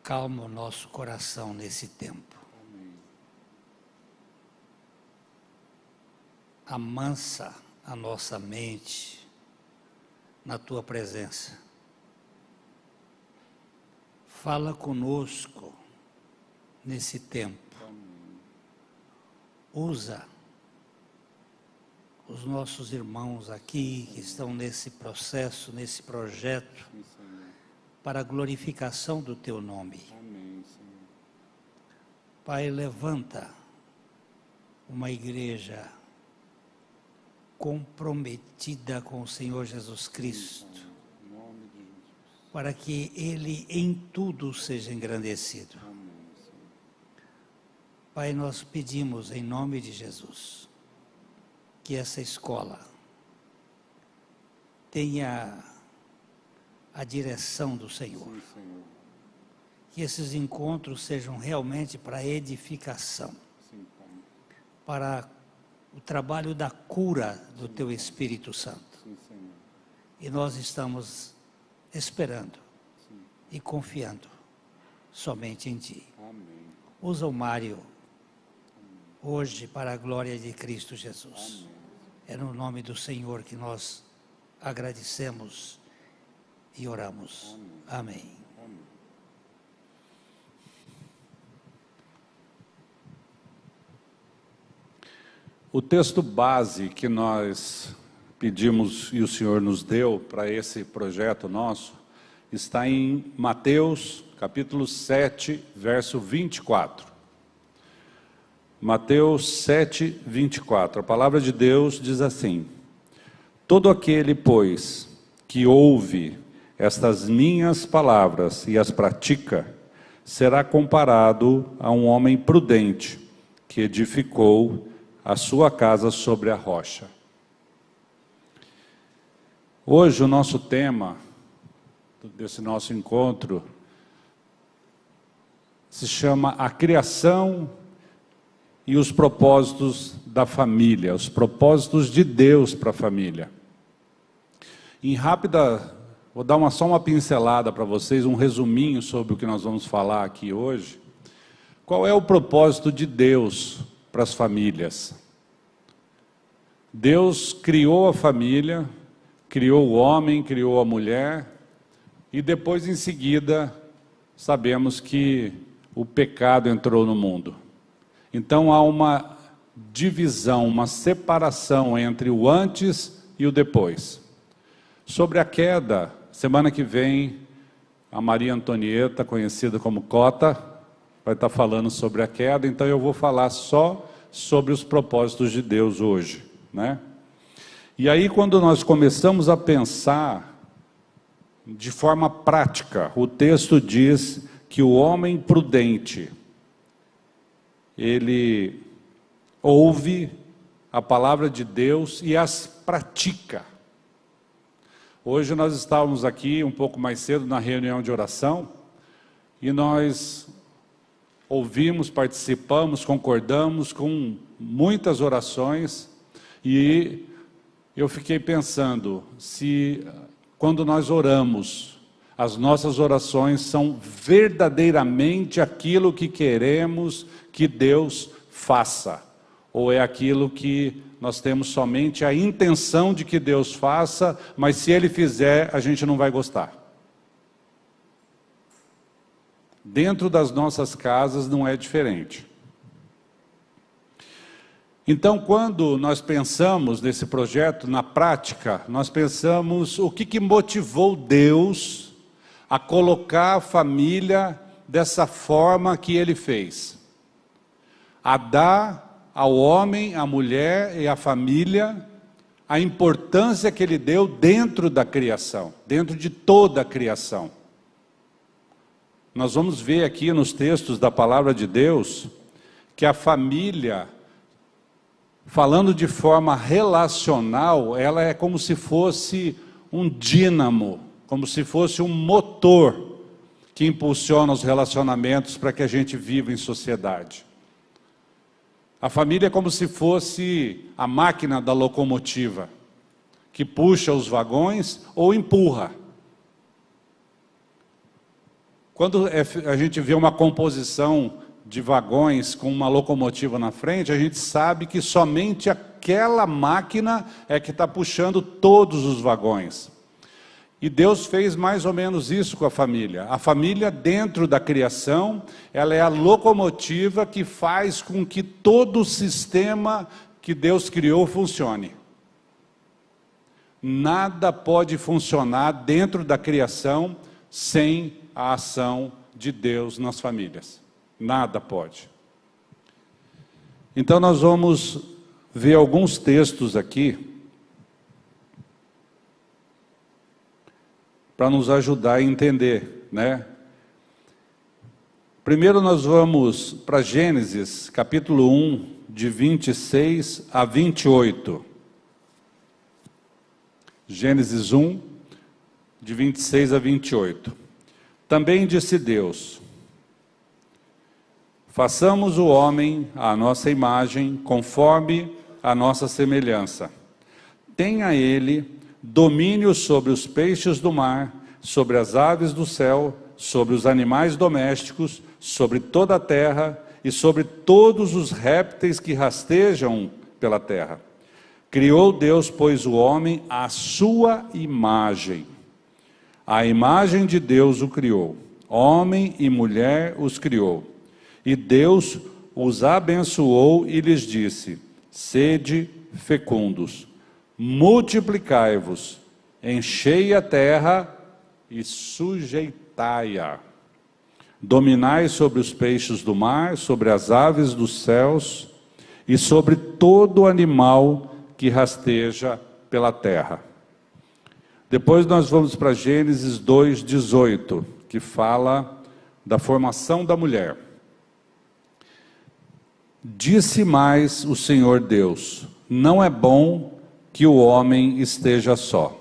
acalma o nosso coração nesse tempo. Amansa a nossa mente na tua presença. Fala conosco nesse tempo. Usa os nossos irmãos aqui que estão nesse processo, nesse projeto, para a glorificação do teu nome. Pai, levanta uma igreja comprometida com o Senhor Jesus Cristo, para que Ele em tudo seja engrandecido. Pai, nós pedimos em nome de Jesus, que essa escola tenha a direção do Senhor. Que esses encontros sejam realmente para edificação, para o trabalho da cura do Teu Espírito Santo. E nós estamos esperando e confiando somente em Ti. Usa o Mário hoje para a glória de Cristo Jesus. É no nome do Senhor que nós agradecemos e oramos. Amém. O texto base que nós pedimos e o Senhor nos deu para esse projeto nosso está em Mateus, capítulo 7, verso 24. Mateus 7, 24. A palavra de Deus diz assim: todo aquele, pois, que ouve estas minhas palavras e as pratica, será comparado a um homem prudente que edificou a sua casa sobre a rocha. Hoje o nosso tema desse nosso encontro se chama a criação e os propósitos da família, os propósitos de Deus para a família. Em rápida, vou dar só uma pincelada para vocês, um resuminho sobre o que nós vamos falar aqui hoje. Qual é o propósito de Deus para as famílias? Deus criou a família, criou o homem, criou a mulher, e depois em seguida sabemos que o pecado entrou no mundo. Então há uma divisão, uma separação entre o antes e o depois. Sobre a queda, semana que vem, a Maria Antonieta, conhecida como Cota, vai estar falando sobre a queda, então eu vou falar só sobre os propósitos de Deus hoje, né? E aí, quando nós começamos a pensar de forma prática, o texto diz que o homem prudente, ele ouve a palavra de Deus e as pratica. Hoje nós estávamos aqui um pouco mais cedo na reunião de oração e nós ouvimos, participamos, concordamos com muitas orações e eu fiquei pensando, se quando nós oramos, as nossas orações são verdadeiramente aquilo que queremos que Deus faça, ou é aquilo que nós temos somente a intenção de que Deus faça, mas se Ele fizer, a gente não vai gostar. Dentro das nossas casas não é diferente. Então, quando nós pensamos nesse projeto, na prática, nós pensamos o que motivou Deus a colocar a família dessa forma que Ele fez. A dar ao homem, à mulher e à família a importância que Ele deu dentro da criação, dentro de toda a criação. Nós vamos ver aqui nos textos da palavra de Deus que a família, falando de forma relacional, ela é como se fosse um dínamo, como se fosse um motor que impulsiona os relacionamentos para que a gente viva em sociedade. A família é como se fosse a máquina da locomotiva, que puxa os vagões ou empurra. Quando a gente vê uma composição de vagões com uma locomotiva na frente, a gente sabe que somente aquela máquina é que está puxando todos os vagões. E Deus fez mais ou menos isso com a família. A família, dentro da criação, ela é a locomotiva que faz com que todo o sistema que Deus criou funcione. Nada pode funcionar dentro da criação sem a ação de Deus nas famílias. Nada pode. Então nós vamos ver alguns textos aqui para nos ajudar a entender, né? Primeiro nós vamos para Gênesis, capítulo 1, de 26 a 28. Gênesis 1, de 26 a 28. Também disse Deus: façamos o homem à nossa imagem, conforme a nossa semelhança. Tenha ele domínio sobre os peixes do mar, sobre as aves do céu, sobre os animais domésticos, sobre toda a terra e sobre todos os répteis que rastejam pela terra. Criou Deus, pois, o homem à sua imagem. A imagem de Deus o criou. Homem e mulher os criou. E Deus os abençoou e lhes disse: sede fecundos, multiplicai-vos, enchei a terra e sujeitai-a. Dominai sobre os peixes do mar, sobre as aves dos céus e sobre todo animal que rasteja pela terra. Depois nós vamos para Gênesis 2:18, que fala da formação da mulher. Disse mais o Senhor Deus: não é bom que o homem esteja só.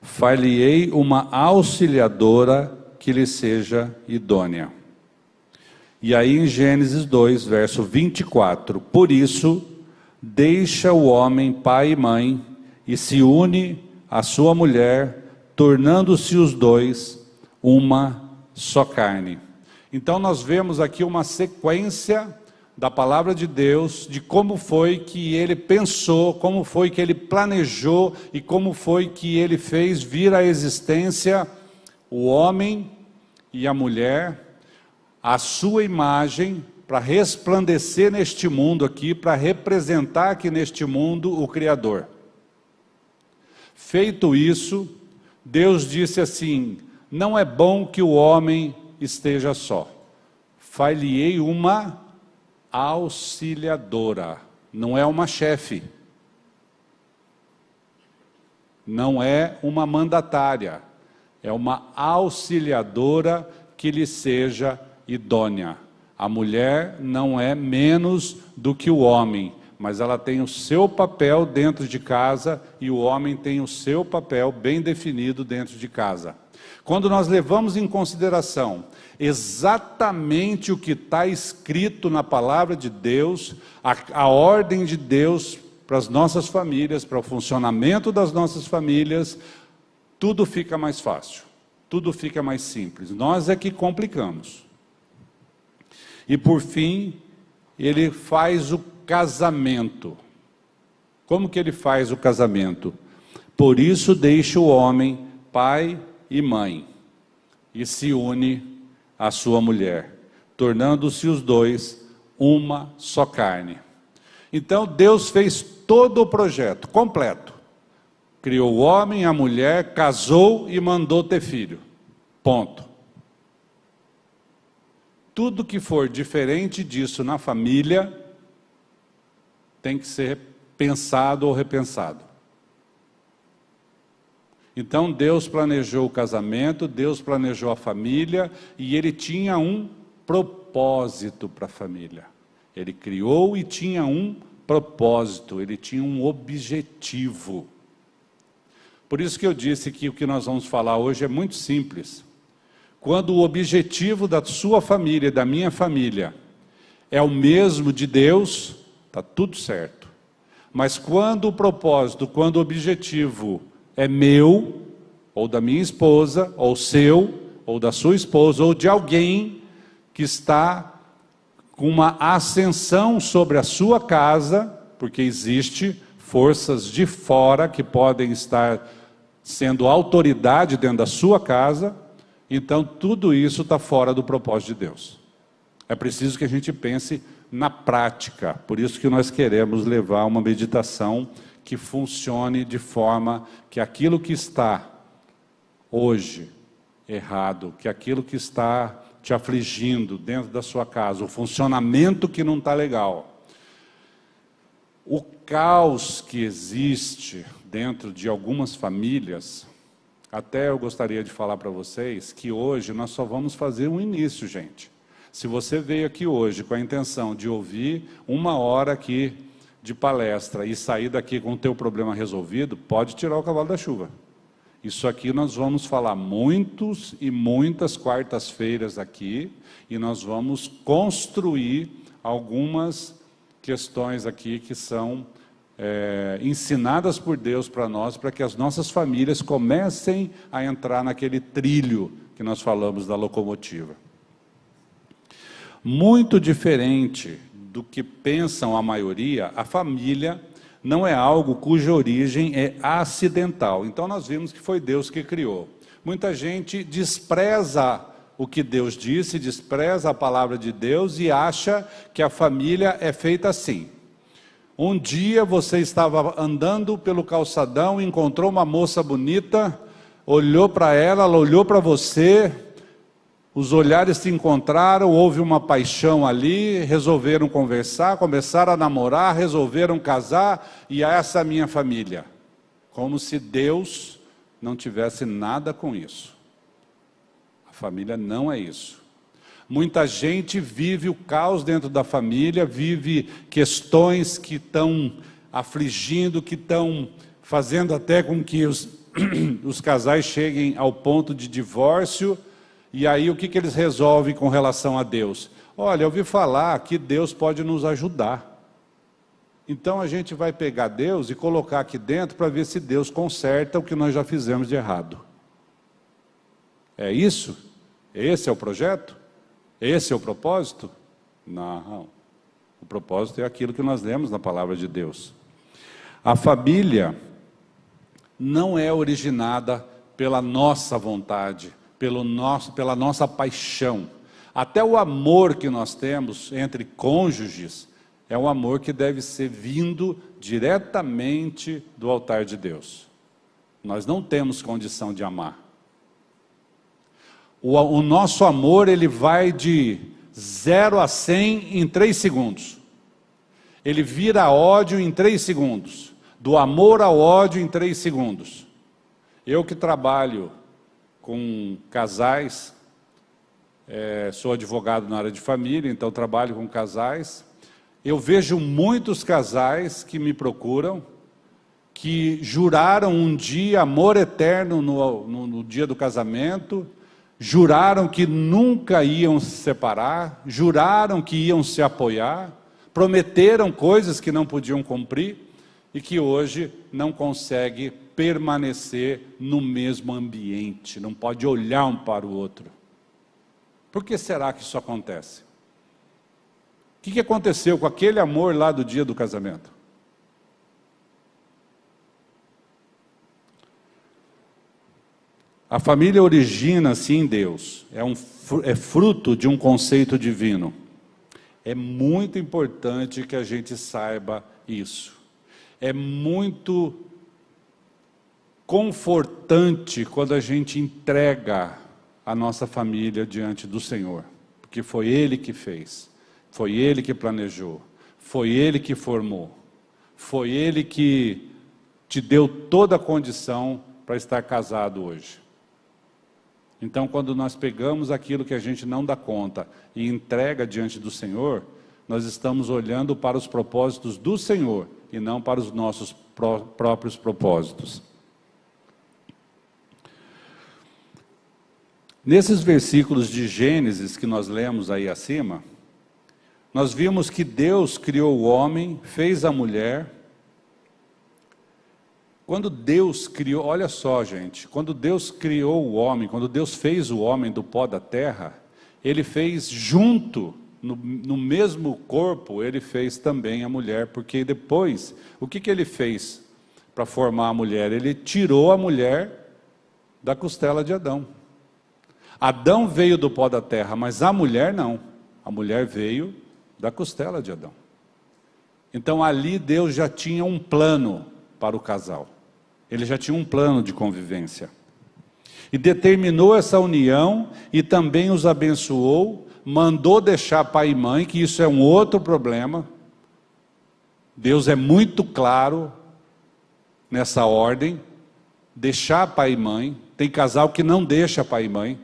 Far-lhe-ei uma auxiliadora que lhe seja idônea. E aí em Gênesis 2, verso 24, por isso deixa o homem pai e mãe e se une à sua mulher, tornando-se os dois uma só carne. Então nós vemos aqui uma sequência da palavra de Deus, de como foi que ele pensou, como foi que ele planejou e como foi que ele fez vir à existência o homem e a mulher, a sua imagem, para resplandecer neste mundo aqui, para representar aqui neste mundo o Criador. Feito isso, Deus disse assim: não é bom que o homem esteja só. Far-lhe-ei uma auxiliadora, não é uma chefe, não é uma mandatária, é uma auxiliadora que lhe seja idônea. A mulher não é menos do que o homem, mas ela tem o seu papel dentro de casa e o homem tem o seu papel bem definido dentro de casa. Quando nós levamos em consideração exatamente o que está escrito na palavra de Deus, a ordem de Deus para as nossas famílias, para o funcionamento das nossas famílias, tudo fica mais fácil, tudo fica mais simples. Nós é que complicamos. E por fim, ele faz o casamento. Como que ele faz o casamento? Por isso deixa o homem pai e mãe e se une à sua mulher, tornando-se os dois uma só carne. Então Deus fez todo o projeto completo. Criou o homem, a mulher, casou e mandou ter filho. Ponto. Tudo que for diferente disso na família tem que ser pensado ou repensado. Então Deus planejou o casamento, Deus planejou a família e Ele tinha um propósito para a família. Ele criou e tinha um propósito, Ele tinha um objetivo. Por isso que eu disse que o que nós vamos falar hoje é muito simples. Quando o objetivo da sua família e da minha família é o mesmo de Deus, está tudo certo. Mas quando o propósito, quando o objetivo é meu, ou da minha esposa, ou seu, ou da sua esposa, ou de alguém que está com uma ascensão sobre a sua casa, porque existe forças de fora que podem estar sendo autoridade dentro da sua casa. Então tudo isso está fora do propósito de Deus. É preciso que a gente pense na prática. Por isso que nós queremos levar uma meditação que funcione de forma que aquilo que está hoje errado, que aquilo que está te afligindo dentro da sua casa, o funcionamento que não está legal, o caos que existe dentro de algumas famílias. Até eu gostaria de falar para vocês que hoje nós só vamos fazer um início, gente. Se você veio aqui hoje com a intenção de ouvir 1 hora aqui de palestra e sair daqui com o teu problema resolvido, pode tirar o cavalo da chuva. Isso aqui nós vamos falar muitos e muitas quartas-feiras aqui, e nós vamos construir algumas questões aqui que são ensinadas por Deus para nós, para que as nossas famílias comecem a entrar naquele trilho que nós falamos da locomotiva. Muito diferente do que pensam a maioria, a família não é algo cuja origem é acidental. Então nós vimos que foi Deus que criou. Muita gente despreza o que Deus disse, despreza a palavra de Deus e acha que a família é feita assim. Um dia você estava andando pelo calçadão, encontrou uma moça bonita, olhou para ela olhou para você, os olhares se encontraram, houve uma paixão ali, resolveram conversar, começaram a namorar, resolveram casar, e essa é a minha família. Como se Deus não tivesse nada com isso. A família não é isso. Muita gente vive o caos dentro da família, vive questões que estão afligindo, que estão fazendo até com que os casais cheguem ao ponto de divórcio. E aí o que eles resolvem com relação a Deus? Olha, eu ouvi falar que Deus pode nos ajudar. Então a gente vai pegar Deus e colocar aqui dentro para ver se Deus conserta o que nós já fizemos de errado. É isso? Esse é o projeto? Esse é o propósito? Não. O propósito é aquilo que nós lemos na palavra de Deus. A família não é originada pela nossa vontade, pela nossa paixão. Até o amor que nós temos entre cônjuges é um amor que deve ser vindo diretamente do altar de Deus. Nós não temos condição de amar. O nosso amor, ele vai de 0 a 100 em 3 segundos. Ele vira ódio em 3 segundos. Do amor ao ódio em 3 segundos. Eu que trabalho com casais, sou advogado na área de família, então trabalho com casais. Eu vejo muitos casais que me procuram, que juraram um dia amor eterno no dia do casamento, juraram que nunca iam se separar, juraram que iam se apoiar, prometeram coisas que não podiam cumprir e que hoje não conseguem permanecer no mesmo ambiente, não pode olhar um para o outro. Por que será que isso acontece? O que aconteceu com aquele amor lá do dia do casamento? A família origina-se em Deus, é fruto de um conceito divino. É muito importante que a gente saiba isso. É muito confortante quando a gente entrega a nossa família diante do Senhor, porque foi Ele que fez, foi Ele que planejou, foi Ele que formou, foi Ele que te deu toda a condição para estar casado hoje. Então, quando nós pegamos aquilo que a gente não dá conta e entrega diante do Senhor, nós estamos olhando para os propósitos do Senhor e não para os nossos próprios propósitos. Nesses versículos de Gênesis que nós lemos aí acima, nós vimos que Deus criou o homem, fez a mulher, Quando Deus criou, olha só, gente, quando Deus criou o homem, quando Deus fez o homem do pó da terra, Ele fez junto, no mesmo corpo, Ele fez também a mulher, porque depois, o que Ele fez para formar a mulher? Ele tirou a mulher da costela de Adão. Adão veio do pó da terra, mas a mulher não. A mulher veio da costela de Adão. Então ali Deus já tinha um plano para o casal. Ele já tinha um plano de convivência. E determinou essa união e também os abençoou, mandou deixar pai e mãe, que isso é um outro problema. Deus é muito claro nessa ordem, deixar pai e mãe. Tem casal que não deixa pai e mãe.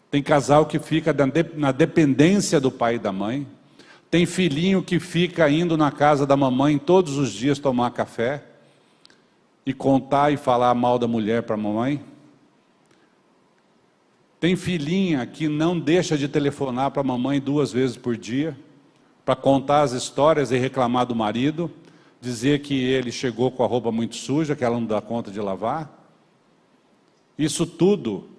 Tem casal que fica na dependência do pai e da mãe. Tem filhinho que fica indo na casa da mamãe todos os dias tomar café e contar e falar mal da mulher para a mamãe. Tem filhinha que não deixa de telefonar para a mamãe 2 vezes por dia, para contar as histórias e reclamar do marido, dizer que ele chegou com a roupa muito suja, que ela não dá conta de lavar. Isso tudo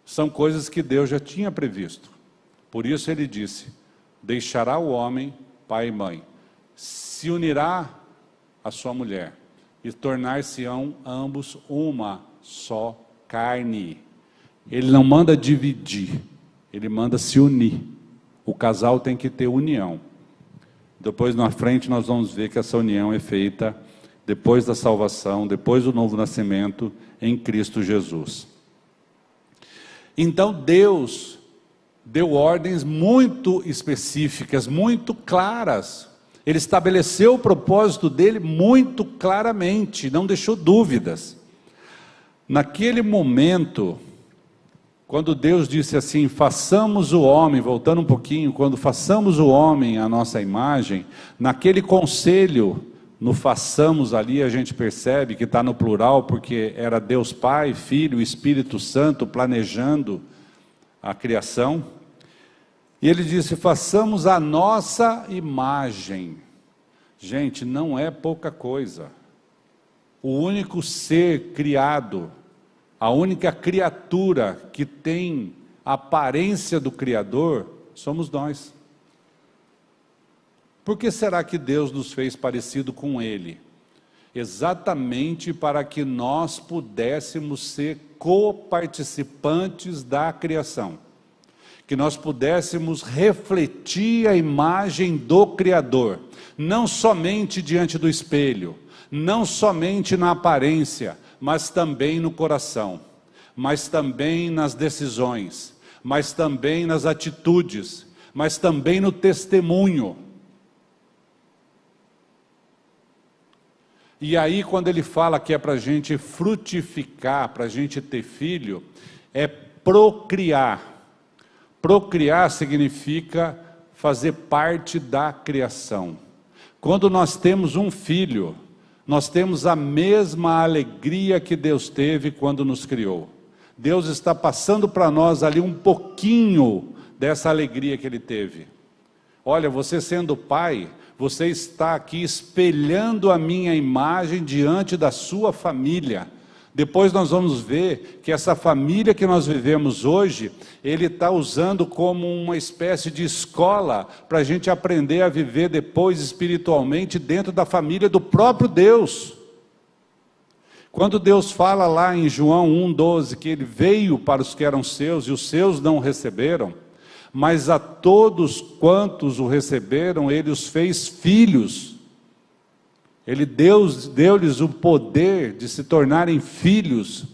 são coisas que Deus já tinha previsto. Por isso Ele disse: deixará o homem pai e mãe, se unirá à sua mulher, e tornar-se-ão ambos uma só carne. Ele não manda dividir, Ele manda se unir. O casal tem que ter união. Depois na frente nós vamos ver que essa união é feita depois da salvação, depois do novo nascimento em Cristo Jesus. Então Deus deu ordens muito específicas, muito claras. Ele estabeleceu o propósito dele muito claramente, não deixou dúvidas. Naquele momento, quando Deus disse assim, façamos o homem, voltando um pouquinho, quando façamos o homem à nossa imagem, naquele conselho, no façamos ali, a gente percebe que está no plural, porque era Deus Pai, Filho, Espírito Santo planejando a criação. E ele disse, façamos a nossa imagem. Gente, não é pouca coisa. O único ser criado, a única criatura que tem a aparência do Criador, somos nós. Por que será que Deus nos fez parecido com Ele? Exatamente para que nós pudéssemos ser coparticipantes da criação. Que nós pudéssemos refletir a imagem do Criador, não somente diante do espelho, não somente na aparência, mas também no coração, mas também nas decisões, mas também nas atitudes, mas também no testemunho. E aí quando ele fala que é para a gente frutificar, para a gente ter filho, é procriar. Procriar significa fazer parte da criação. Quando nós temos um filho, nós temos a mesma alegria que Deus teve quando nos criou. Deus está passando para nós ali um pouquinho dessa alegria que Ele teve. Olha, você sendo pai, você está aqui espelhando a minha imagem diante da sua família. Depois nós vamos ver que essa família que nós vivemos hoje, Ele está usando como uma espécie de escola para a gente aprender a viver depois espiritualmente dentro da família do próprio Deus. Quando Deus fala lá em João 1,12 que Ele veio para os que eram seus e os seus não receberam, mas a todos quantos o receberam, Ele os fez filhos. Ele deu-lhes o poder de se tornarem filhos.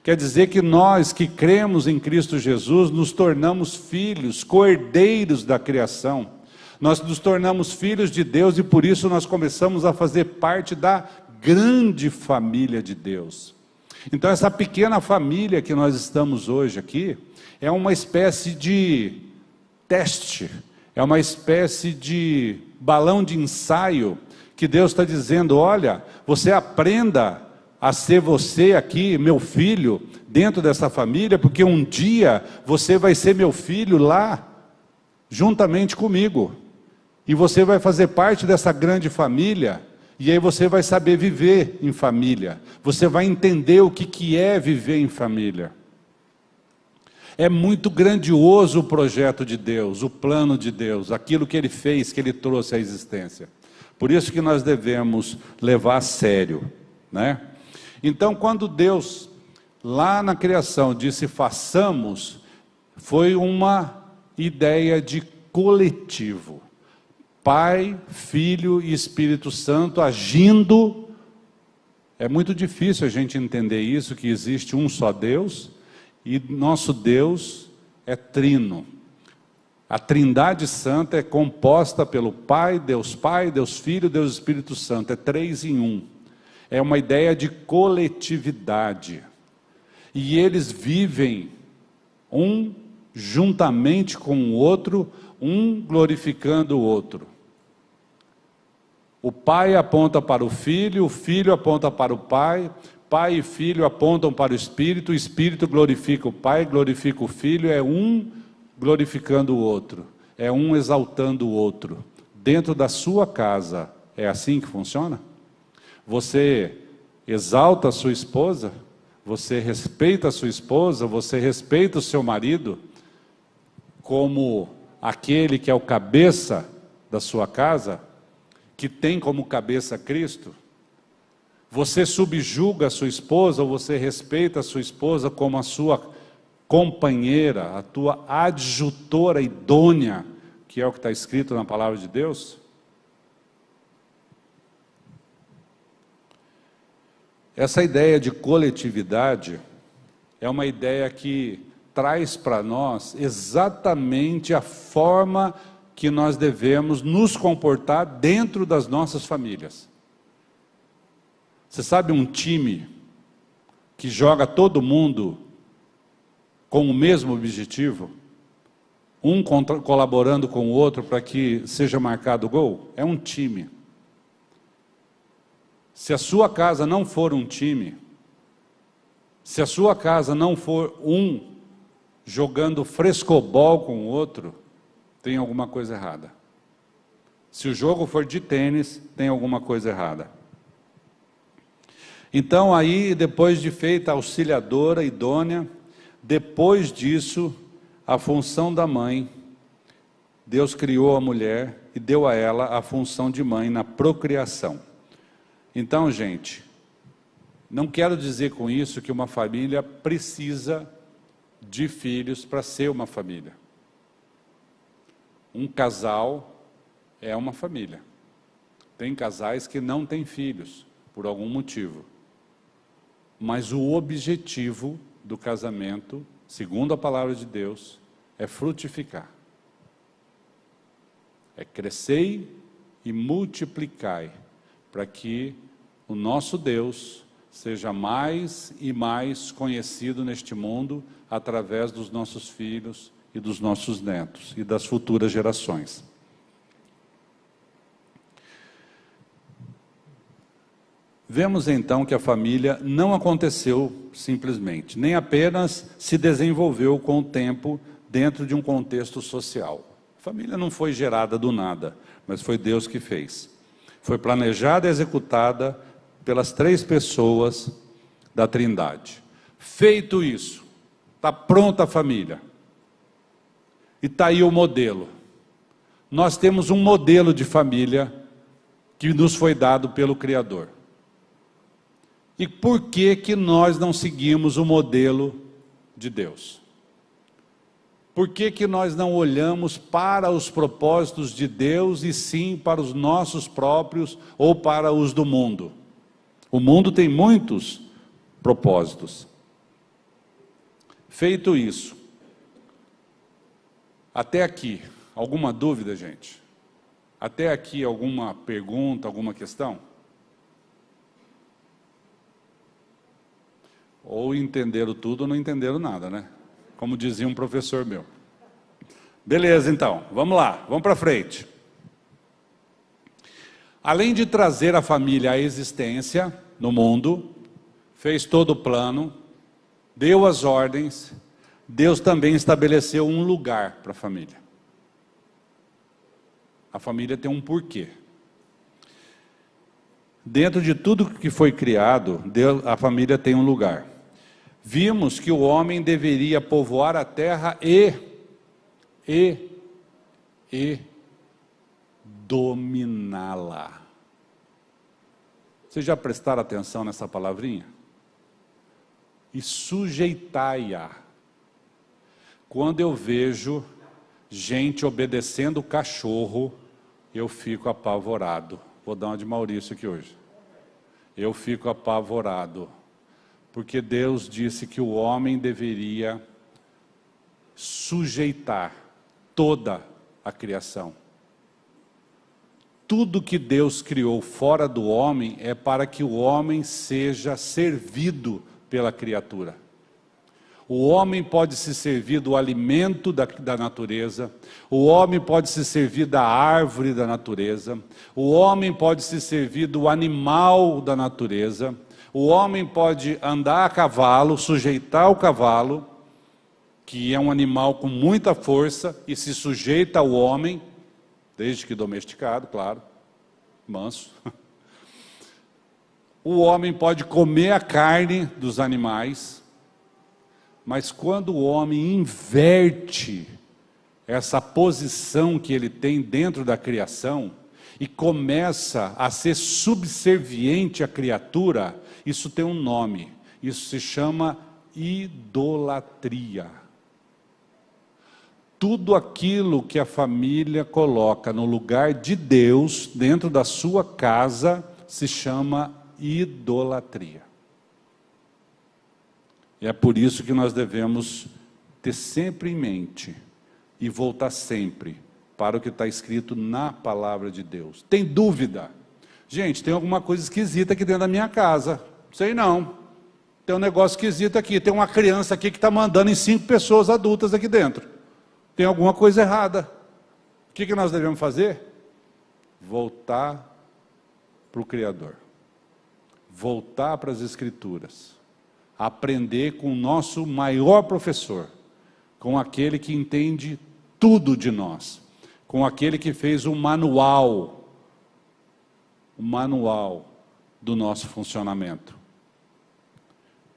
Quer dizer que nós que cremos em Cristo Jesus, nos tornamos filhos, co-herdeiros da criação. Nós nos tornamos filhos de Deus e por isso nós começamos a fazer parte da grande família de Deus. Então essa pequena família que nós estamos hoje aqui, é uma espécie de teste, é uma espécie de balão de ensaio, que Deus está dizendo, olha, você aprenda a ser você aqui, meu filho, dentro dessa família, porque um dia você vai ser meu filho lá, juntamente comigo, e você vai fazer parte dessa grande família, E aí você vai saber viver em família. Você vai entender o que é viver em família. É muito grandioso o projeto de Deus, o plano de Deus, aquilo que Ele fez, que Ele trouxe à existência. Por isso que nós devemos levar a sério, né? Então, quando Deus, lá na criação, disse façamos, foi uma ideia de coletivo. Pai, Filho e Espírito Santo agindo. É muito difícil a gente entender isso, que existe um só Deus, e nosso Deus é trino. A Trindade Santa é composta pelo Pai, Deus Filho, Deus Espírito Santo, é 3 em 1. É uma ideia de coletividade. E eles vivem um juntamente com o outro, um glorificando o outro. O Pai aponta para o Filho aponta para o Pai e Filho apontam para o Espírito glorifica o Pai, glorifica o Filho, é um glorificando o outro, é um exaltando o outro. Dentro da sua casa, é assim que funciona? Você exalta a sua esposa? Você respeita a sua esposa? Você respeita o seu marido como aquele que é o cabeça da sua casa? Que tem como cabeça Cristo? Você subjuga a sua esposa ou você respeita a sua esposa como a sua companheira, a tua adjutora idônea, que é o que está escrito na palavra de Deus? Essa ideia de coletividade é uma ideia que traz para nós exatamente a forma que nós devemos nos comportar dentro das nossas famílias. Você sabe um time que joga todo mundo com o mesmo objetivo? Um colaborando com o outro para que seja marcado o gol? É um time. Se a sua casa não for um time, se a sua casa não for um jogando frescobol com o outro, tem alguma coisa errada. Se o jogo for de tênis, tem alguma coisa errada. Então aí, depois de feita a auxiliadora idônea, depois disso, a função da mãe, Deus criou a mulher e deu a ela a função de mãe na procriação. Então, gente, não quero dizer com isso que uma família precisa de filhos para ser uma família. Um casal é uma família. Tem casais que não têm filhos, por algum motivo. Mas o objetivo do casamento, segundo a palavra de Deus, é frutificar. É crescei e multiplicai, para que o nosso Deus seja mais e mais conhecido neste mundo através dos nossos filhos e dos nossos netos e das futuras gerações. Vemos então que a família não aconteceu simplesmente, nem apenas se desenvolveu com o tempo dentro de um contexto social. A família não foi gerada do nada, mas foi Deus que fez. Foi planejada e executada pelas 3 pessoas da Trindade. Feito isso, está pronta a família. E está aí o modelo. Nós temos um modelo de família que nos foi dado pelo Criador. E por que que nós não seguimos o modelo de Deus? Por que que nós não olhamos para os propósitos de Deus e sim para os nossos próprios ou para os do mundo? O mundo tem muitos propósitos. Feito isso, até aqui, alguma dúvida, gente? Até aqui, alguma pergunta, alguma questão? Ou entenderam tudo ou não entenderam nada, né? Como dizia um professor meu. Beleza, então, vamos lá, vamos para frente. Além de trazer a família à existência no mundo, fez todo o plano, deu as ordens, Deus também estabeleceu um lugar para a família. A família tem um porquê. Dentro de tudo que foi criado, a família tem um lugar. Vimos que o homem deveria povoar a terra e dominá-la. Vocês já prestaram atenção nessa palavrinha? E sujeitai-a. Quando eu vejo gente obedecendo o cachorro, eu fico apavorado. Vou dar uma de Maurício aqui hoje. Eu fico apavorado. Porque Deus disse que o homem deveria sujeitar toda a criação. Tudo que Deus criou fora do homem é para que o homem seja servido pela criatura. O homem pode se servir do alimento da natureza, o homem pode se servir da árvore da natureza, o homem pode se servir do animal da natureza, o homem pode andar a cavalo, sujeitar o cavalo, que é um animal com muita força e se sujeita ao homem, desde que domesticado, claro, manso. O homem pode comer a carne dos animais, mas quando o homem inverte essa posição que ele tem dentro da criação e começa a ser subserviente à criatura, isso tem um nome, isso se chama idolatria. Tudo aquilo que a família coloca no lugar de Deus, dentro da sua casa, se chama idolatria. E é por isso que nós devemos ter sempre em mente e voltar sempre para o que está escrito na palavra de Deus. Tem dúvida? Gente, tem alguma coisa esquisita aqui dentro da minha casa. Sei não. Tem um negócio esquisito aqui. Tem uma criança aqui que está mandando em 5 pessoas adultas aqui dentro. Tem alguma coisa errada. O que nós devemos fazer? Voltar para o Criador. Voltar para as Escrituras. Aprender com o nosso maior professor. Com aquele que entende tudo de nós. Com aquele que fez o manual do nosso funcionamento.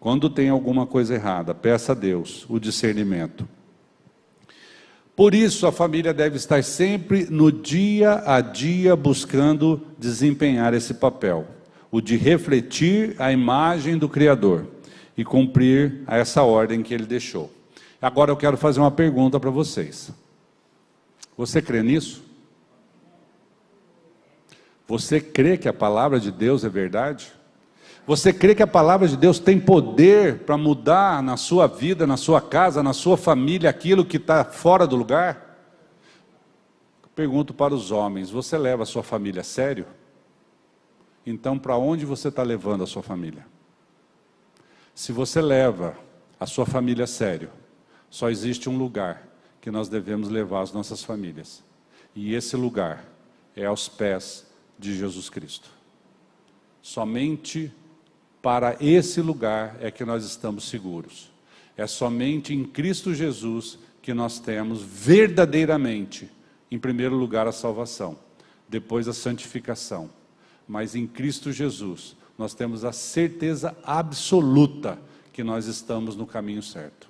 Quando tem alguma coisa errada, peça a Deus o discernimento. Por isso, a família deve estar sempre no dia a dia buscando desempenhar esse papel, o de refletir a imagem do Criador e cumprir essa ordem que Ele deixou. Agora eu quero fazer uma pergunta para vocês. Você crê nisso? Você crê que a palavra de Deus é verdade? Você crê que a palavra de Deus tem poder para mudar na sua vida, na sua casa, na sua família, aquilo que está fora do lugar? Pergunto para os homens, você leva a sua família a sério? Então, para onde você está levando a sua família? Se você leva a sua família a sério, só existe um lugar que nós devemos levar as nossas famílias. E esse lugar é aos pés de Jesus Cristo. Somente para esse lugar é que nós estamos seguros. É somente em Cristo Jesus que nós temos verdadeiramente, em primeiro lugar, a salvação, depois a santificação. Mas em Cristo Jesus, nós temos a certeza absoluta que nós estamos no caminho certo.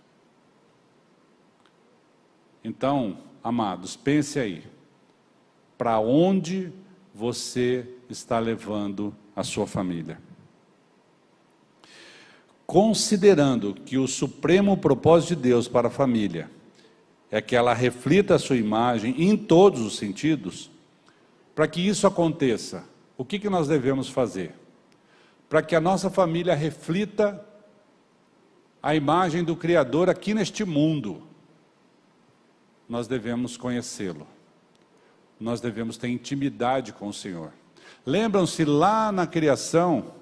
Então, amados, pense aí, para onde você está levando a sua família? Considerando que o supremo propósito de Deus para a família é que ela reflita a sua imagem em todos os sentidos, para que isso aconteça, o que nós devemos fazer? Para que a nossa família reflita a imagem do Criador aqui neste mundo, nós devemos conhecê-lo. Nós devemos ter intimidade com o Senhor. Lembram-se lá na criação,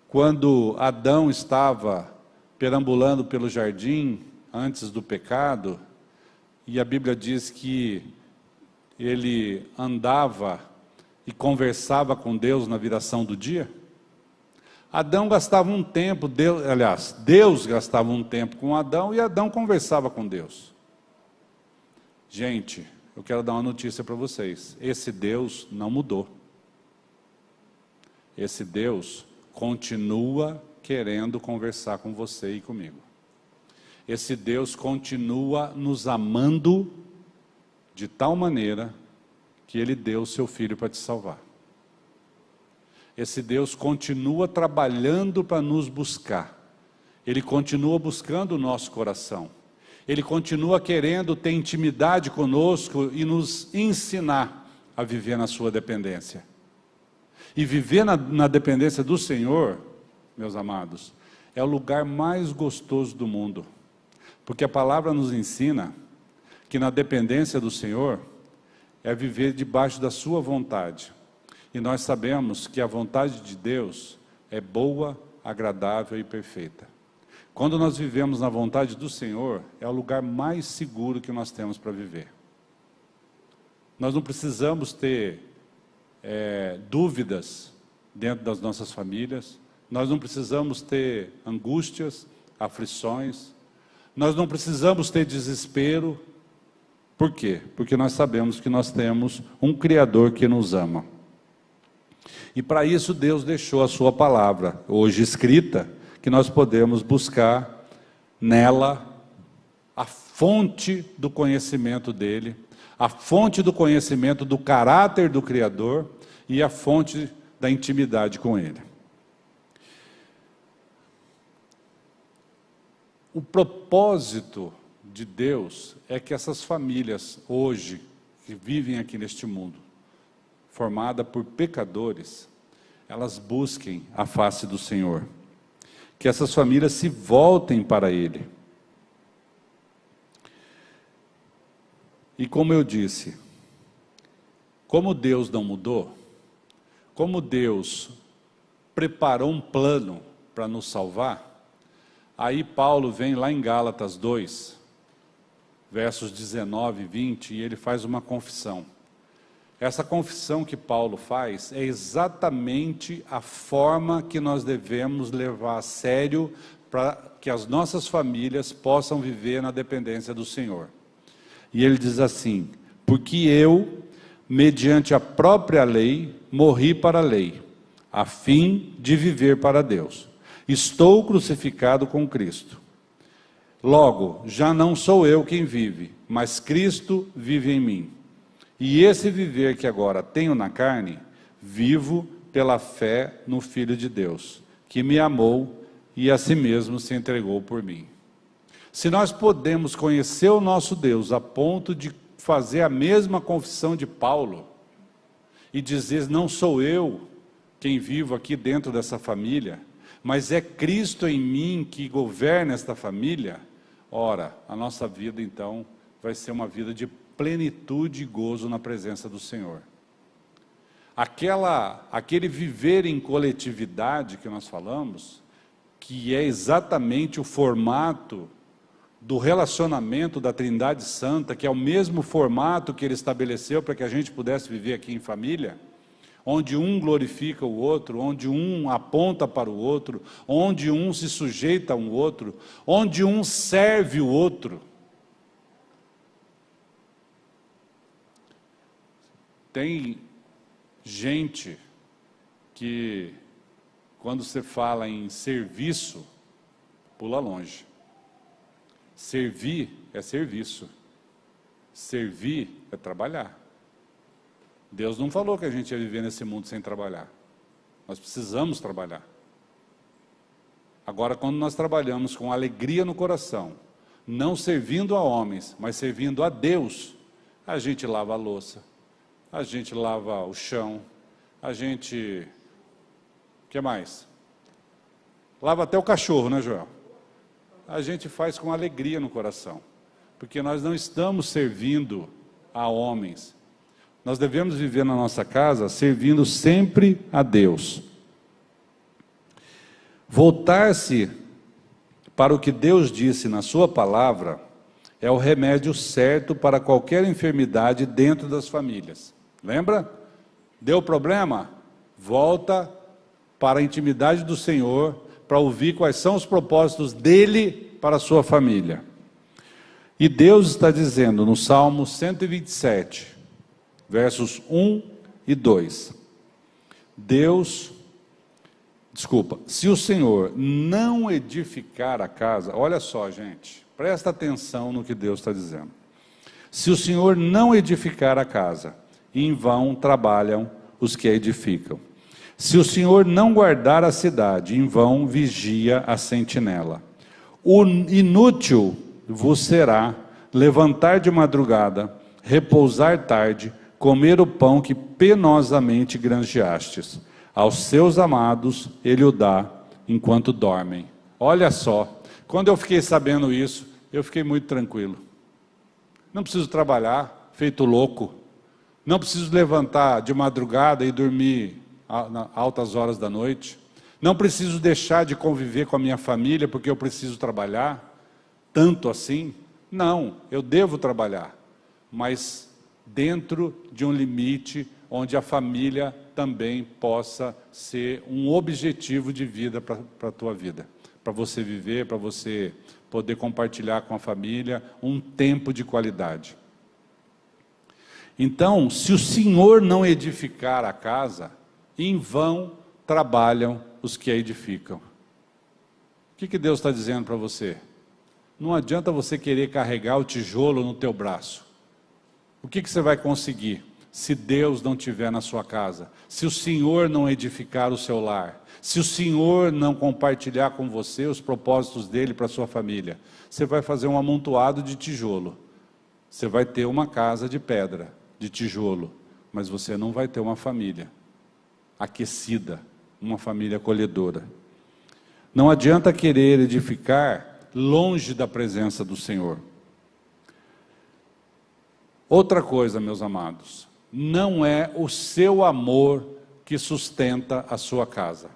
quando Adão estava perambulando pelo jardim, antes do pecado, e a Bíblia diz que ele andava e conversava com Deus na viração do dia? Adão gastava um tempo, Deus gastava um tempo com Adão, e Adão conversava com Deus. Gente, eu quero dar uma notícia para vocês, esse Deus não mudou. esse Deus continua querendo conversar com você e comigo. Esse Deus continua nos amando de tal maneira que Ele deu o seu Filho para te salvar. Esse Deus continua trabalhando para nos buscar. Ele continua buscando o nosso coração. Ele continua querendo ter intimidade conosco e nos ensinar a viver na sua dependência. E viver na dependência do Senhor, meus amados, é o lugar mais gostoso do mundo. Porque a palavra nos ensina que na dependência do Senhor é viver debaixo da sua vontade. E nós sabemos que a vontade de Deus é boa, agradável e perfeita. Quando nós vivemos na vontade do Senhor, é o lugar mais seguro que nós temos para viver. Nós não precisamos ter dúvidas dentro das nossas famílias, nós não precisamos ter angústias, aflições, nós não precisamos ter desespero. Por quê? Porque nós sabemos que nós temos um Criador que nos ama. E para isso Deus deixou a sua palavra, hoje escrita, que nós podemos buscar nela a fonte do conhecimento dele, a fonte do conhecimento do caráter do Criador e a fonte da intimidade com ele. O propósito de Deus é que essas famílias hoje, que vivem aqui neste mundo, formada por pecadores, elas busquem a face do Senhor. Que essas famílias se voltem para Ele. E como eu disse, como Deus não mudou, como Deus preparou um plano para nos salvar, aí Paulo vem lá em Gálatas 2, versos 19 e 20, e ele faz uma confissão. Essa confissão que Paulo faz é exatamente a forma que nós devemos levar a sério para que as nossas famílias possam viver na dependência do Senhor. E ele diz assim: porque eu, mediante a própria lei, morri para a lei, a fim de viver para Deus. Estou crucificado com Cristo. Logo, já não sou eu quem vive, mas Cristo vive em mim. E esse viver que agora tenho na carne, vivo pela fé no Filho de Deus, que me amou e a si mesmo se entregou por mim. Se nós podemos conhecer o nosso Deus a ponto de fazer a mesma confissão de Paulo e dizer: não sou eu quem vivo aqui dentro dessa família, mas é Cristo em mim que governa esta família, ora, a nossa vida então vai ser uma vida de plenitude e gozo na presença do Senhor. Aquele viver em coletividade que nós falamos, que é exatamente o formato do relacionamento da Trindade Santa, que é o mesmo formato que Ele estabeleceu para que a gente pudesse viver aqui em família, onde um glorifica o outro, onde um aponta para o outro, onde um se sujeita a um outro, onde um serve o outro. Tem gente que, quando você fala em serviço, pula longe. Servir é serviço. Servir é trabalhar. Deus não falou que a gente ia viver nesse mundo sem trabalhar. Nós precisamos trabalhar. Agora, quando nós trabalhamos com alegria no coração, não servindo a homens, mas servindo a Deus, a gente lava a louça, a gente lava o chão, a gente... O que mais? Lava até o cachorro, né, Joel? A gente faz com alegria no coração, porque nós não estamos servindo a homens. Nós devemos viver na nossa casa servindo sempre a Deus. Voltar-se para o que Deus disse na sua palavra é o remédio certo para qualquer enfermidade dentro das famílias. Lembra? Deu problema? Volta para a intimidade do Senhor, para ouvir quais são os propósitos dele para a sua família. E Deus está dizendo no Salmo 127, versos 1 e 2. Deus Desculpa, se o Senhor não edificar a casa, olha só, gente, presta atenção no que Deus está dizendo. Se o Senhor não edificar a casa, em vão trabalham os que a edificam. Se o Senhor não guardar a cidade, em vão vigia a sentinela. O inútil vos será levantar de madrugada, repousar tarde, comer o pão que penosamente granjeastes. Aos seus amados ele o dá enquanto dormem. Olha só, quando eu fiquei sabendo isso, eu fiquei muito tranquilo. Não preciso trabalhar feito louco. Não preciso levantar de madrugada e dormir altas horas da noite. Não preciso deixar de conviver com a minha família porque eu preciso trabalhar tanto assim. Não, eu devo trabalhar, mas dentro de um limite onde a família também possa ser um objetivo de vida para a tua vida. Para você viver, para você poder compartilhar com a família um tempo de qualidade. Então, se o Senhor não edificar a casa, em vão trabalham os que a edificam. O que Deus está dizendo para você? Não adianta você querer carregar o tijolo no teu braço. O que você vai conseguir se Deus não estiver na sua casa? Se o Senhor não edificar o seu lar? Se o Senhor não compartilhar com você os propósitos dele para a sua família? Você vai fazer um amontoado de tijolo. Você vai ter uma casa de pedra, de tijolo, mas você não vai ter uma família aquecida, uma família acolhedora. Não adianta querer edificar longe da presença do Senhor. Outra coisa, meus amados, não é o seu amor que sustenta a sua casa.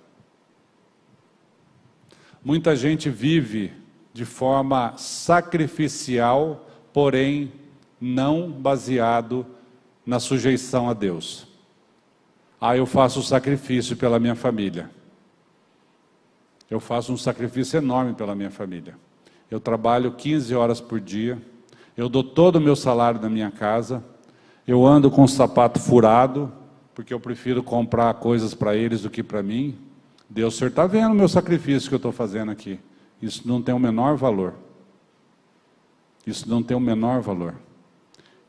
Muita gente vive de forma sacrificial, porém não baseado na sujeição a Deus. Eu faço sacrifício pela minha família. Eu faço um sacrifício enorme pela minha família. Eu trabalho 15 horas por dia. Eu dou todo o meu salário na minha casa. Eu ando com o sapato furado, porque eu prefiro comprar coisas para eles do que para mim. Deus, o Senhor está vendo o meu sacrifício que eu estou fazendo aqui. Isso não tem o menor valor. Isso não tem o menor valor.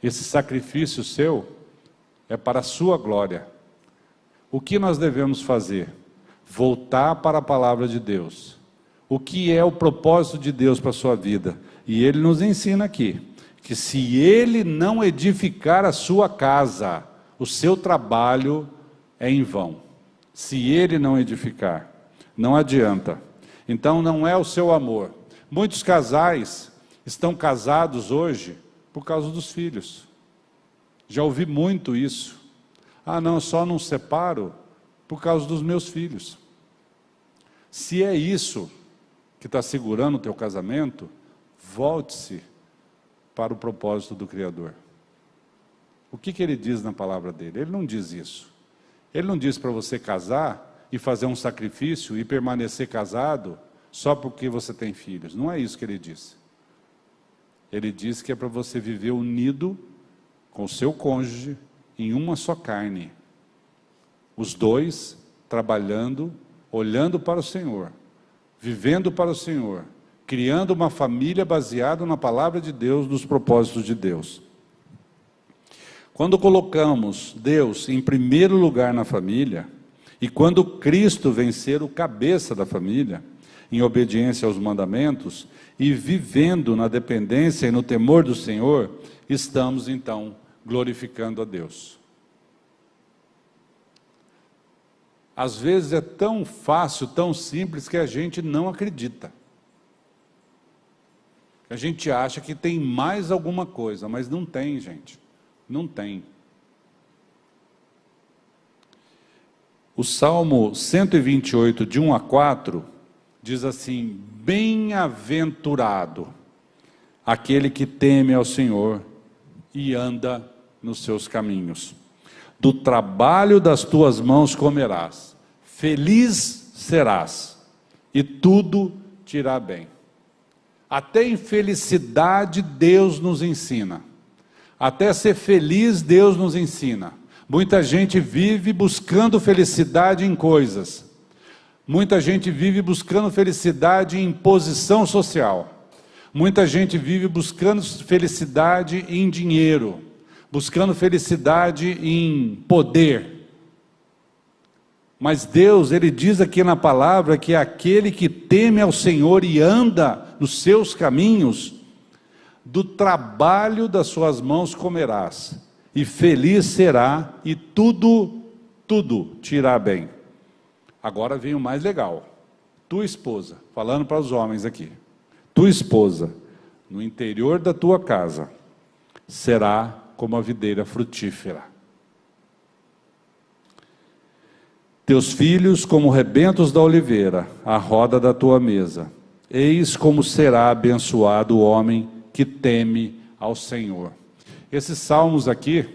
Esse sacrifício seu é para a sua glória. O que nós devemos fazer? Voltar para a palavra de Deus. O que é o propósito de Deus para a sua vida? E Ele nos ensina aqui, que se Ele não edificar a sua casa, o seu trabalho é em vão. Se Ele não edificar, não adianta. Então não é o seu amor. Muitos casais estão casados hoje por causa dos filhos. Já ouvi muito isso. Não, eu só não separo por causa dos meus filhos. Se é isso que está segurando o teu casamento, volte-se para o propósito do Criador. O que Ele diz na palavra dele? Ele não diz isso. Ele não diz para você casar e fazer um sacrifício e permanecer casado só porque você tem filhos. Não é isso que Ele diz. Ele diz que é para você viver unido com o seu cônjuge em uma só carne. Os dois trabalhando, olhando para o Senhor, vivendo para o Senhor, criando uma família baseada na palavra de Deus, nos propósitos de Deus. Quando colocamos Deus em primeiro lugar na família, e quando Cristo vencer o cabeça da família, em obediência aos mandamentos, e vivendo na dependência e no temor do Senhor, estamos então glorificando a Deus. Às vezes é tão fácil, tão simples, que a gente não acredita. A gente acha que tem mais alguma coisa, mas não tem, gente. Não tem. O Salmo 128, de 1 a 4, diz assim: bem-aventurado aquele que teme ao Senhor e anda nos seus caminhos. Do trabalho das tuas mãos comerás, feliz serás, e tudo te irá bem. Até em felicidade Deus nos ensina. Até ser feliz Deus nos ensina. Muita gente vive buscando felicidade em coisas. Muita gente vive buscando felicidade em posição social. Muita gente vive buscando felicidade em dinheiro, buscando felicidade em poder. Mas Deus, Ele diz aqui na palavra que aquele que teme ao Senhor e anda nos seus caminhos, do trabalho das suas mãos comerás, e feliz será, e tudo te irá bem. Agora vem o mais legal. Tua esposa, falando para os homens aqui, tua esposa, no interior da tua casa, será como a videira frutífera. Teus filhos como rebentos da oliveira, à roda da tua mesa. Eis como será abençoado o homem que teme ao Senhor. Esses salmos aqui,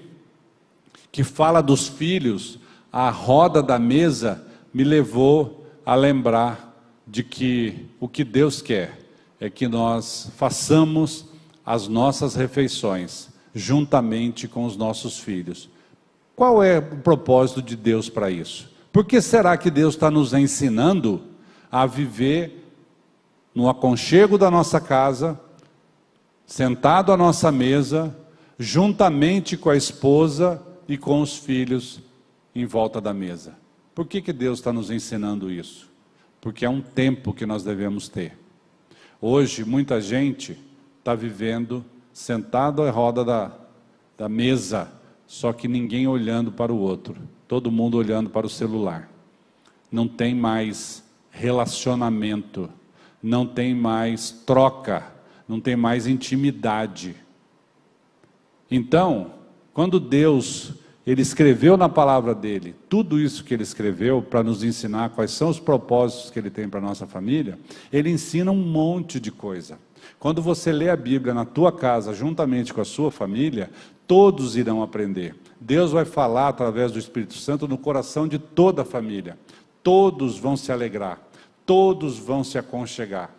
que fala dos filhos, à roda da mesa, me levou a lembrar de que o que Deus quer é que nós façamos as nossas refeições juntamente com os nossos filhos. Qual é o propósito de Deus para isso? Por que será que Deus está nos ensinando a viver no aconchego da nossa casa, sentado à nossa mesa, juntamente com a esposa e com os filhos em volta da mesa? Por que Deus está nos ensinando isso? Porque é um tempo que nós devemos ter. Hoje, muita gente está vivendo sentado à roda da mesa, só que ninguém olhando para o outro, todo mundo olhando para o celular. Não tem mais relacionamento, não tem mais troca, não tem mais intimidade. Então, quando Deus, Ele escreveu na palavra dele, tudo isso que Ele escreveu para nos ensinar quais são os propósitos que Ele tem para a nossa família, Ele ensina um monte de coisa. Quando você lê a Bíblia na tua casa, juntamente com a sua família, todos irão aprender. Deus vai falar através do Espírito Santo no coração de toda a família. Todos vão se alegrar, todos vão se aconchegar,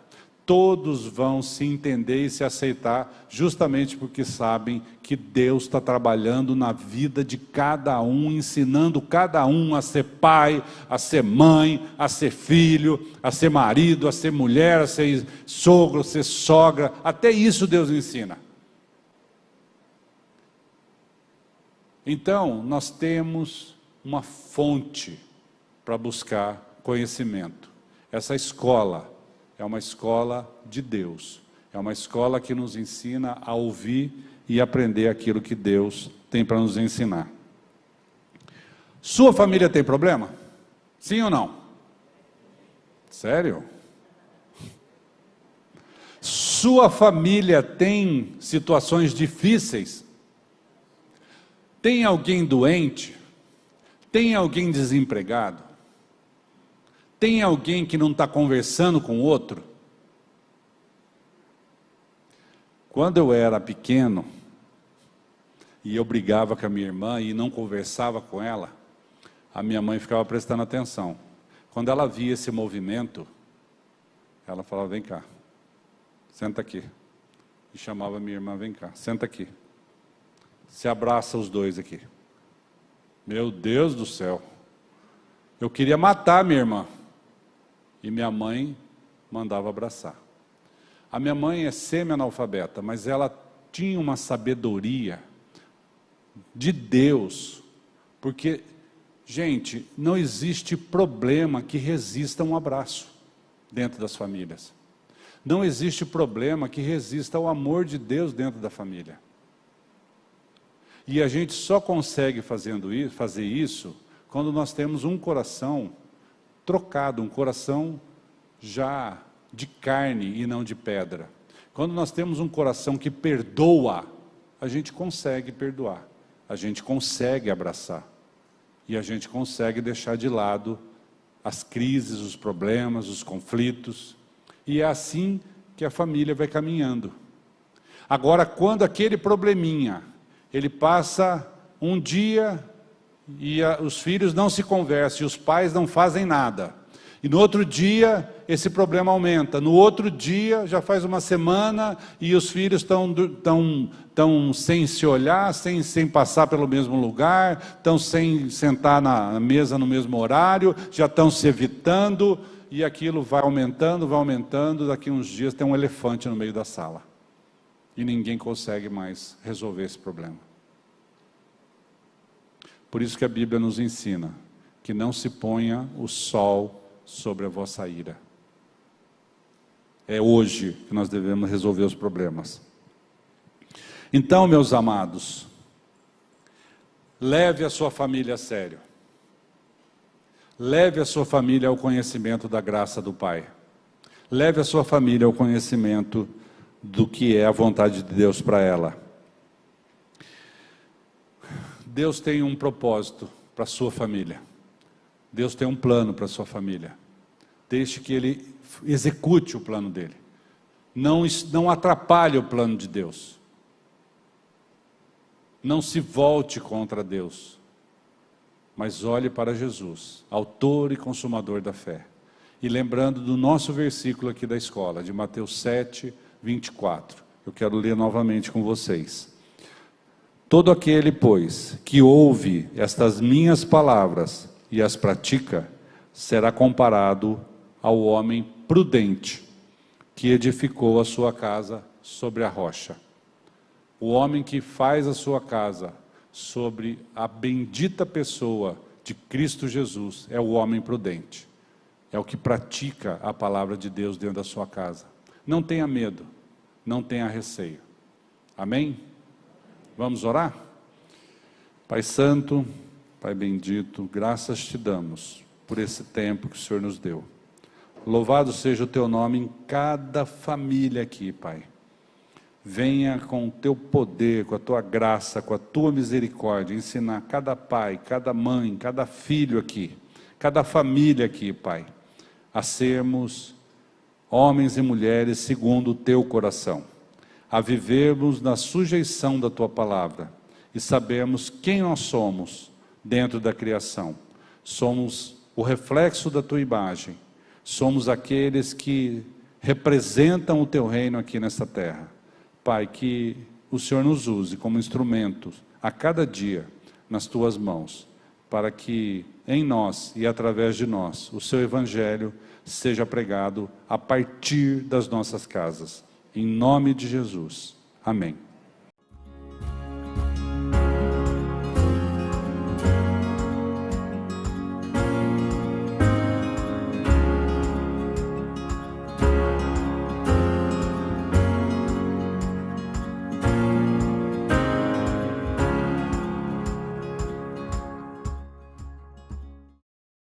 todos vão se entender e se aceitar, justamente porque sabem que Deus está trabalhando na vida de cada um, ensinando cada um a ser pai, a ser mãe, a ser filho, a ser marido, a ser mulher, a ser sogro, a ser sogra. Até isso Deus ensina. Então, nós temos uma fonte para buscar conhecimento. Essa escola é uma escola de Deus. É uma escola que nos ensina a ouvir e aprender aquilo que Deus tem para nos ensinar. Sua família tem problema? Sim ou não? Sério? Sua família tem situações difíceis? Tem alguém doente? Tem alguém desempregado? Tem alguém que não está conversando com o outro? Quando eu era pequeno, e eu brigava com a minha irmã e não conversava com ela, a minha mãe ficava prestando atenção. Quando ela via esse movimento, ela falava, vem cá, senta aqui. E chamava a minha irmã, vem cá, senta aqui. Se abraça os dois aqui. Meu Deus do céu. Eu queria matar minha irmã. E minha mãe mandava abraçar. A minha mãe é semi-analfabeta, mas ela tinha uma sabedoria de Deus. Porque, gente, não existe problema que resista a um abraço dentro das famílias. Não existe problema que resista ao amor de Deus dentro da família. E a gente só consegue fazer isso quando nós temos um coração trocado, um coração já de carne e não de pedra. Quando nós temos um coração que perdoa, a gente consegue perdoar, a gente consegue abraçar, e a gente consegue deixar de lado as crises, os problemas, os conflitos, e é assim que a família vai caminhando. Agora, quando aquele probleminha, ele passa um dia e os filhos não se conversam, e os pais não fazem nada, E no outro dia, esse problema aumenta. No outro dia, já faz uma semana, e os filhos estão sem se olhar, sem passar pelo mesmo lugar, estão sem sentar na mesa no mesmo horário, já estão se evitando, e aquilo vai aumentando, daqui uns dias tem um elefante no meio da sala. E ninguém consegue mais resolver esse problema. Por isso que a Bíblia nos ensina que não se ponha o sol sobre a vossa ira. É hoje que nós devemos resolver os problemas. Então, meus amados, leve a sua família a sério. Leve a sua família ao conhecimento da graça do Pai. Leve a sua família ao conhecimento do que é a vontade de Deus para ela. Deus tem um propósito para a sua família. Deus tem um plano para a sua família. Deixe que Ele execute o plano dele. Não atrapalhe o plano de Deus. Não se volte contra Deus. Mas olhe para Jesus, autor e consumador da fé. E lembrando do nosso versículo aqui da escola, de Mateus 7, 24. Eu quero ler novamente com vocês. Todo aquele, pois, que ouve estas minhas palavras e as pratica, será comparado ao homem prudente, que edificou a sua casa sobre a rocha. O homem que faz a sua casa sobre a bendita pessoa de Cristo Jesus é o homem prudente. É o que pratica a palavra de Deus dentro da sua casa. Não tenha medo, não tenha receio. Amém? Vamos orar? Pai Santo, Pai bendito, graças te damos por esse tempo que o Senhor nos deu. Louvado seja o teu nome em cada família aqui, Pai. Venha com o teu poder, com a tua graça, com a tua misericórdia, ensinar cada pai, cada mãe, cada filho aqui, cada família aqui, Pai, a sermos homens e mulheres segundo o teu coração, a vivermos na sujeição da tua palavra e sabermos quem nós somos dentro da criação. Somos o reflexo da tua imagem, somos aqueles que representam o teu reino aqui nessa terra. Pai, que o Senhor nos use como instrumentos a cada dia nas tuas mãos, para que em nós e através de nós o seu evangelho seja pregado a partir das nossas casas. Em nome de Jesus. Amém.